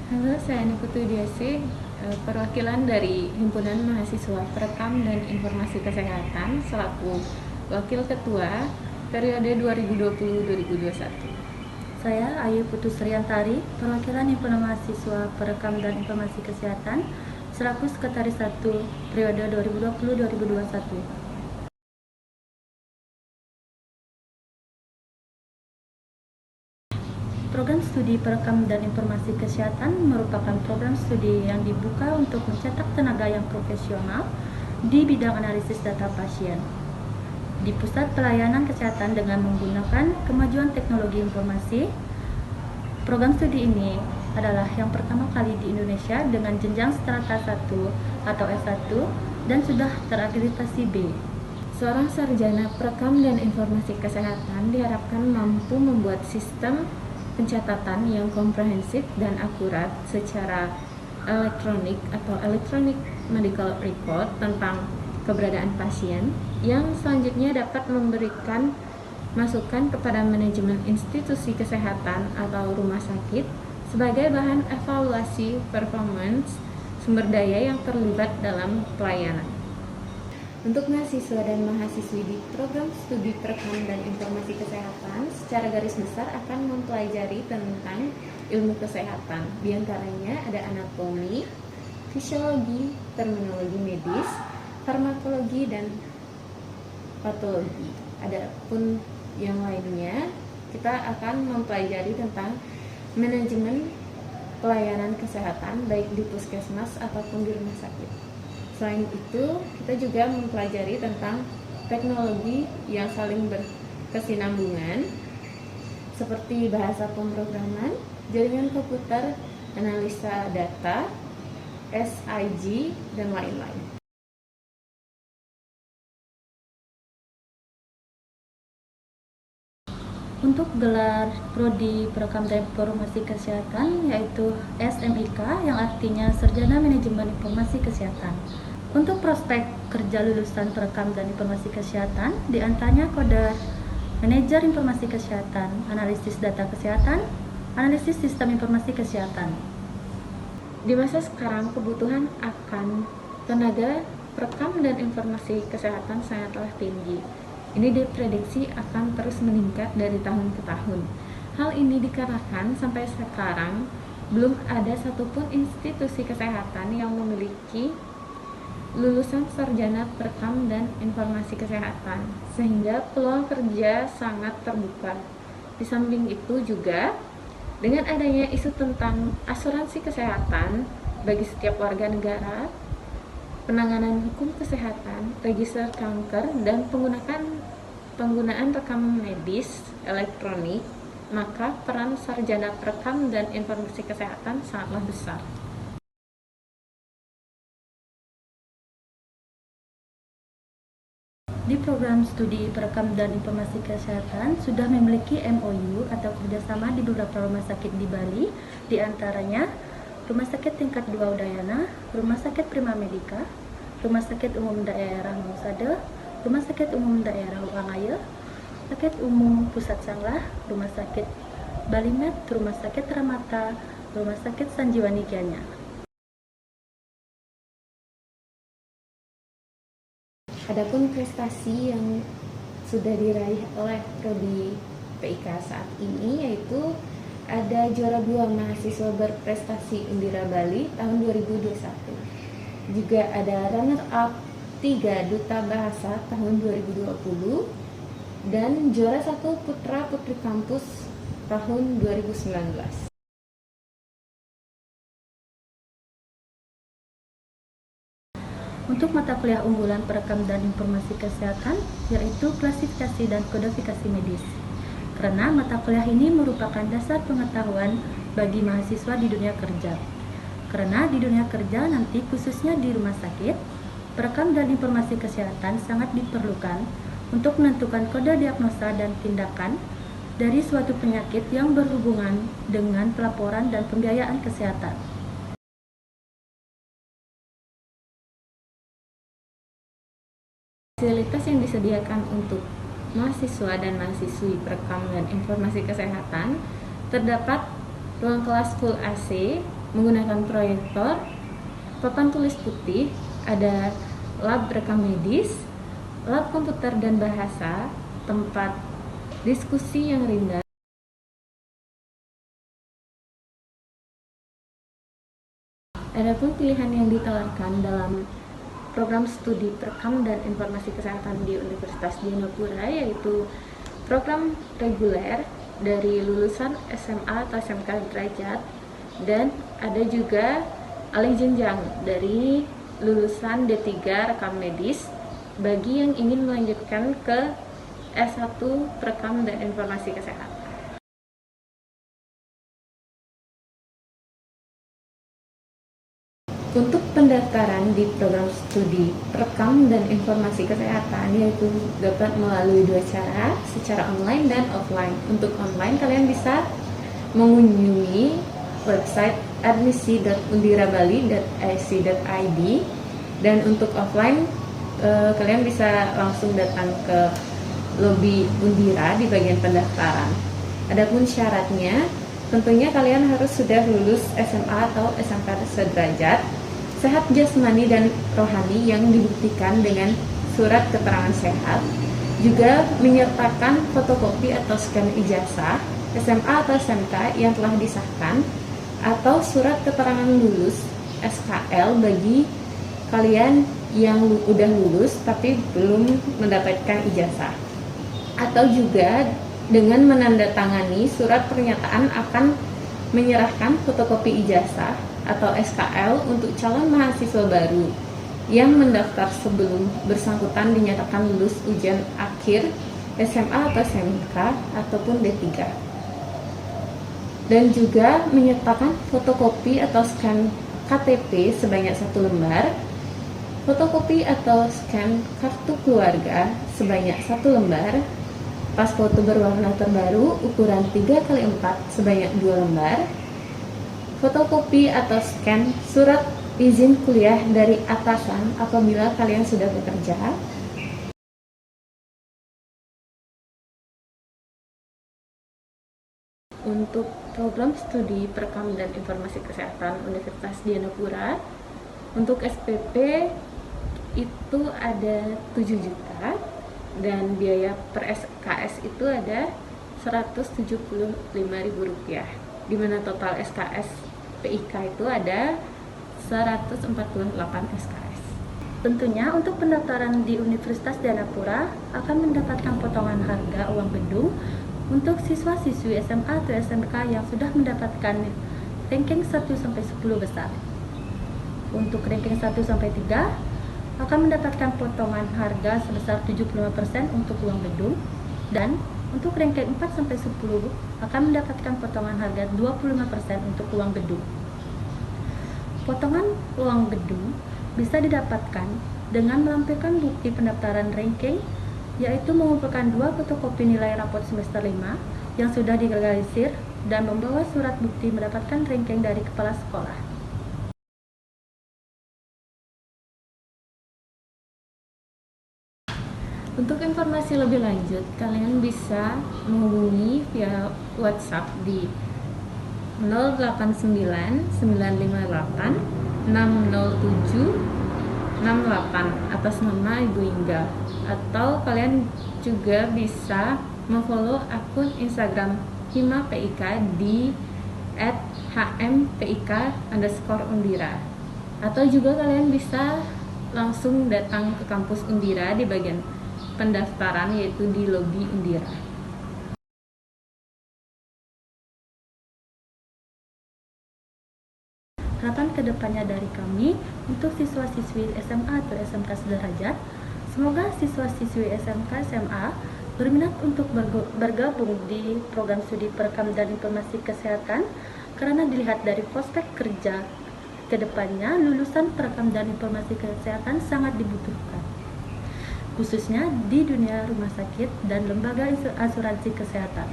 Halo, saya Niputu Diasi, perwakilan dari Himpunan Mahasiswa Perekam dan Informasi Kesehatan selaku Wakil Ketua periode 2020-2021. Saya Ayu Putu Sriantari, perwakilan Himpunan Mahasiswa Perekam dan Informasi Kesehatan selaku Sekretaris 1 periode 2020-2021. Program studi perekam dan informasi kesehatan merupakan program studi yang dibuka untuk mencetak tenaga yang profesional di bidang analisis data pasien di pusat pelayanan kesehatan dengan menggunakan kemajuan teknologi informasi. Program studi ini adalah yang pertama kali di Indonesia dengan jenjang strata 1 atau S1 dan sudah terakreditasi B. Seorang sarjana perekam dan informasi kesehatan diharapkan mampu membuat sistem pencatatan yang komprehensif dan akurat secara elektronik atau electronic medical record tentang keberadaan pasien yang selanjutnya dapat memberikan masukan kepada manajemen institusi kesehatan atau rumah sakit sebagai bahan evaluasi performance sumber daya yang terlibat dalam pelayanan. Untuk mahasiswa dan mahasiswi di program studi perekam dan informasi kesehatan secara garis besar akan mempelajari tentang ilmu kesehatan. Di antaranya ada anatomi, fisiologi, terminologi medis, farmakologi, dan patologi. Adapun yang lainnya, kita akan mempelajari tentang manajemen pelayanan kesehatan baik di puskesmas ataupun di rumah sakit. Selain itu, kita juga mempelajari tentang teknologi yang saling berkesinambungan seperti bahasa pemrograman, jaringan komputer, analisa data, SIG, dan lain-lain. Untuk gelar Prodi Perekam dan Informasi Kesehatan yaitu SMIK yang artinya Sarjana Manajemen Informasi Kesehatan. Untuk prospek kerja lulusan Perekam dan Informasi Kesehatan diantaranya kode Manajer Informasi Kesehatan, Analisis Data Kesehatan, Analisis Sistem Informasi Kesehatan. Di masa sekarang kebutuhan akan tenaga perekam dan informasi kesehatan sangatlah tinggi. Ini diprediksi akan terus meningkat dari tahun ke tahun. Hal ini dikarenakan sampai sekarang belum ada satupun institusi kesehatan yang memiliki lulusan sarjana perekam dan informasi kesehatan, sehingga peluang kerja sangat terbuka. Di samping itu juga, dengan adanya isu tentang asuransi kesehatan bagi setiap warga negara, penanganan hukum kesehatan, register kanker, dan penggunaan rekam medis elektronik, maka peran sarjana perekam dan informasi kesehatan sangatlah besar. Di program studi perekam dan informasi kesehatan sudah memiliki MOU atau kerjasama di beberapa rumah sakit di Bali, diantaranya Rumah Sakit Tingkat 2 Udayana, Rumah Sakit Prima Medika, Rumah Sakit Umum Daerah Musada, Rumah Sakit Umum Daerah Wangaya, Sakit Umum Pusat Sanglah, Rumah Sakit Balimed, Rumah Sakit Ramata, Rumah Sakit Sanjiwani Gianyar. Adapun prestasi yang sudah diraih oleh Prodi PIK saat ini yaitu ada juara 2 mahasiswa berprestasi Undira Bali tahun 2021. Juga ada runner up 3 duta bahasa tahun 2020 dan juara 1 putra putri kampus tahun 2019. Untuk mata kuliah unggulan perekam dan informasi kesehatan yaitu klasifikasi dan kodifikasi medis. Karena mata kuliah ini merupakan dasar pengetahuan bagi mahasiswa di dunia kerja. Karena di dunia kerja nanti khususnya di rumah sakit, perekam dan informasi kesehatan sangat diperlukan untuk menentukan kode diagnosa dan tindakan dari suatu penyakit yang berhubungan dengan pelaporan dan pembiayaan kesehatan. Fasilitas yang disediakan untuk mahasiswa dan mahasiswi perekam dan informasi kesehatan terdapat ruang kelas full AC, menggunakan proyektor, papan tulis putih, ada lab rekam medis, lab komputer dan bahasa, tempat diskusi yang ringan. Adapun pilihan yang ditawarkan dalam program studi perekam dan informasi kesehatan di Universitas Dianapura yaitu program reguler dari lulusan SMA atau SMK derajat, dan ada juga alih jenjang dari lulusan D3 rekam medis bagi yang ingin melanjutkan ke S1 perekam dan informasi kesehatan. Untuk pendaftaran di program studi perekam dan informasi kesehatan yaitu dapat melalui dua cara, secara online dan offline. Untuk online kalian bisa mengunjungi website admisi.undirabali.ac.id, dan untuk offline kalian bisa langsung datang ke lobi Undira di bagian pendaftaran. Adapun syaratnya, tentunya kalian harus sudah lulus SMA atau SMK sederajat, sehat jasmani dan rohani yang dibuktikan dengan surat keterangan sehat, juga menyertakan fotokopi atau scan ijazah SMA atau SMK yang telah disahkan, atau surat keterangan lulus SKL bagi kalian yang udah lulus tapi belum mendapatkan ijazah, atau juga dengan menandatangani surat pernyataan akan menyerahkan fotokopi ijazah atau SKL untuk calon mahasiswa baru yang mendaftar sebelum bersangkutan dinyatakan lulus ujian akhir SMA atau SMK ataupun D3, dan juga menyertakan fotokopi atau scan KTP sebanyak 1 lembar, fotokopi atau scan kartu keluarga sebanyak 1 lembar, pas foto berwarna terbaru ukuran 3x4 sebanyak 2 lembar, fotokopi atau scan surat izin kuliah dari atasan apabila kalian sudah bekerja. Untuk program studi perekam dan informasi kesehatan Universitas Dianapura, untuk SPP itu ada 7 juta dan biaya per SKS itu ada Rp175.000, di mana total SKS PIK itu ada 148 SKS. Tentunya untuk pendaftaran di Universitas Dianapura akan mendapatkan potongan harga uang gedung untuk siswa-siswi SMA atau SMK yang sudah mendapatkan ranking 1-10 besar. Untuk ranking 1-3 akan mendapatkan potongan harga sebesar 75% untuk uang gedung, dan untuk ranking 4-10 akan mendapatkan potongan harga 25% untuk uang gedung. Potongan uang gedung bisa didapatkan dengan melampirkan bukti pendaftaran ranking, yaitu mengumpulkan 2 fotokopi nilai rapot semester 5 yang sudah dilegalisir dan membawa surat bukti mendapatkan ranking dari kepala sekolah. Untuk informasi lebih lanjut, kalian bisa menghubungi via WhatsApp di 089 958 607 68 atas nama Ibu Ingga, atau kalian juga bisa memfollow akun Instagram Hima PIK di @hmpik_undira, atau juga kalian bisa langsung datang ke kampus Undira di bagian pendaftaran yaitu di lobi Undira. Harapan kedepannya dari kami untuk siswa-siswi SMA atau SMK sederajat, semoga siswa-siswi SMK SMA berminat untuk bergabung di program studi perekam dan informasi kesehatan, karena dilihat dari prospek kerja kedepannya lulusan perekam dan informasi kesehatan sangat dibutuhkan, khususnya di dunia rumah sakit dan lembaga asuransi kesehatan.